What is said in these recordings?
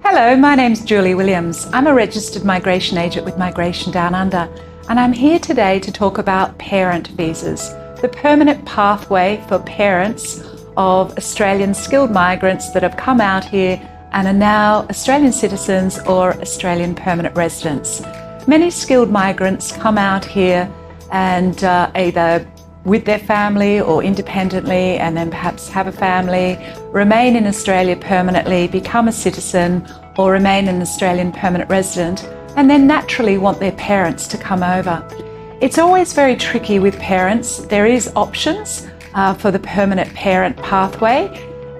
Hello, my name's Julie Williams. I'm a registered migration agent with Migration Downunder, and I'm here today to talk about parent visas, the permanent pathway for parents of Australian skilled migrants that have come out here and are now Australian citizens or Australian permanent residents. Many skilled migrants come out here and either with their family or independently, and then perhaps have a family, remain in Australia permanently, become a citizen, or remain an Australian permanent resident, and then naturally want their parents to come over. It's always very tricky with parents. There is options for the permanent parent pathway,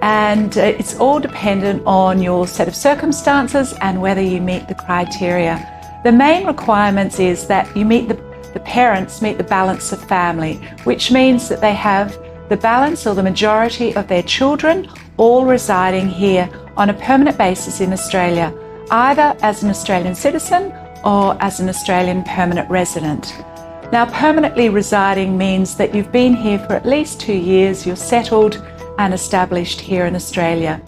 and it's all dependent on your set of circumstances and whether you meet the criteria. The main requirements is that you meet the parents meet the balance of family, which means that they have the balance or the majority of their children all residing here on a permanent basis in Australia, either as an Australian citizen or as an Australian permanent resident. Now, permanently residing means that you've been here for at least 2 years, you're settled and established here in Australia.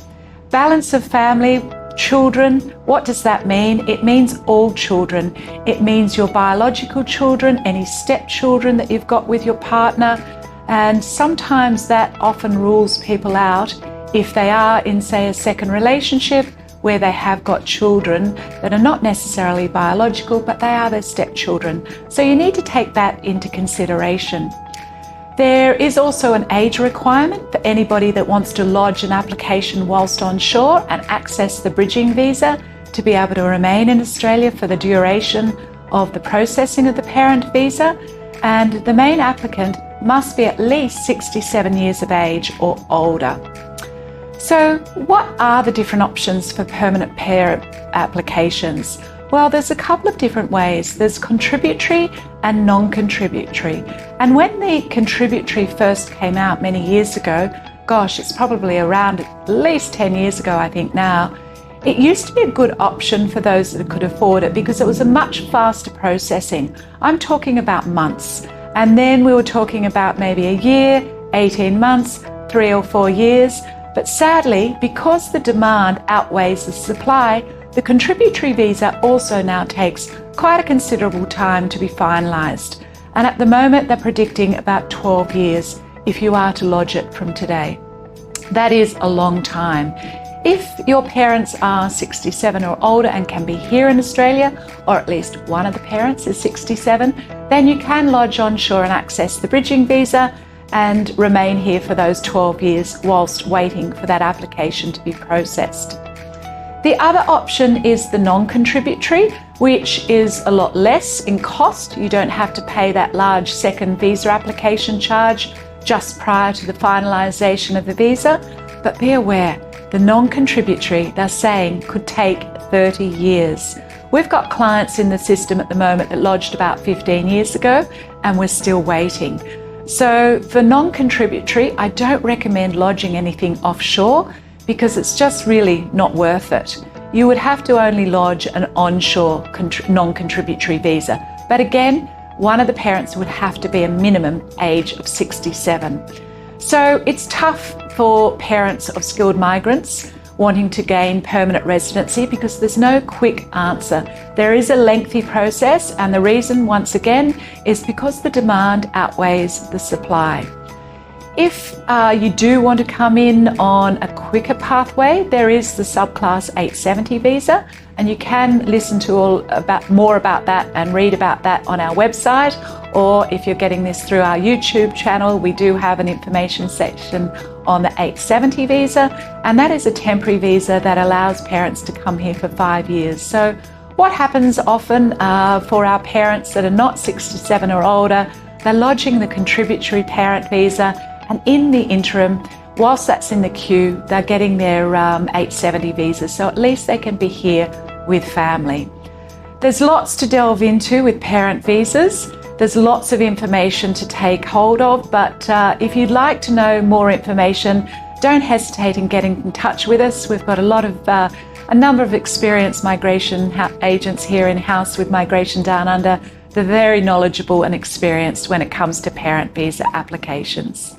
Balance of family, children, what does that mean? It means all children. It means your biological children, any stepchildren that you've got with your partner, and sometimes that often rules people out if they are in, say, a second relationship where they have got children that are not necessarily biological, but they are their stepchildren. So you need to take that into consideration. There is also an age requirement for anybody that wants to lodge an application whilst on shore and access the bridging visa to be able to remain in Australia for the duration of the processing of the parent visa. And the main applicant must be at least 67 years of age or older. So what are the different options for permanent parent applications? Well, there's a couple of different ways. There's contributory and non-contributory. And when the contributory first came out many years ago, gosh, it's probably around at least 10 years ago, I think now, it used to be a good option for those that could afford it because it was a much faster processing. I'm talking about months. And then we were talking about maybe a year, 18 months, 3 or 4 years. But sadly, because the demand outweighs the supply, the contributory visa also now takes quite a considerable time to be finalised. And at the moment, they're predicting about 12 years if you are to lodge it from today. That is a long time. If your parents are 67 or older and can be here in Australia, or at least one of the parents is 67, then you can lodge onshore and access the bridging visa and remain here for those 12 years whilst waiting for that application to be processed. The other option is the non-contributory, which is a lot less in cost. You don't have to pay that large second visa application charge just prior to the finalisation of the visa. But be aware, the non-contributory, they're saying, could take 30 years. We've got clients in the system at the moment that lodged about 15 years ago, and we're still waiting. So for non-contributory, I don't recommend lodging anything offshore because it's just really not worth it. You would have to only lodge an onshore non-contributory visa. But again, one of the parents would have to be a minimum age of 67. So it's tough for parents of skilled migrants wanting to gain permanent residency because there's no quick answer. There is a lengthy process, and the reason, once again, is because the demand outweighs the supply. If you do want to come in on a quicker pathway, there is the subclass 870 visa, and you can listen to more about that and read about that on our website, or if you're getting this through our YouTube channel, we do have an information section on the 870 visa, and that is a temporary visa that allows parents to come here for 5 years. So what happens often for our parents that are not 67 or older, they're lodging the contributory parent visa, and in the interim, whilst that's in the queue, they're getting their 870 visa, so at least they can be here with family. There's lots to delve into with parent visas. There's lots of information to take hold of, but if you'd like to know more information, don't hesitate in getting in touch with us. We've got a number of experienced migration agents here in-house with Migration Downunder. They're very knowledgeable and experienced when it comes to parent visa applications.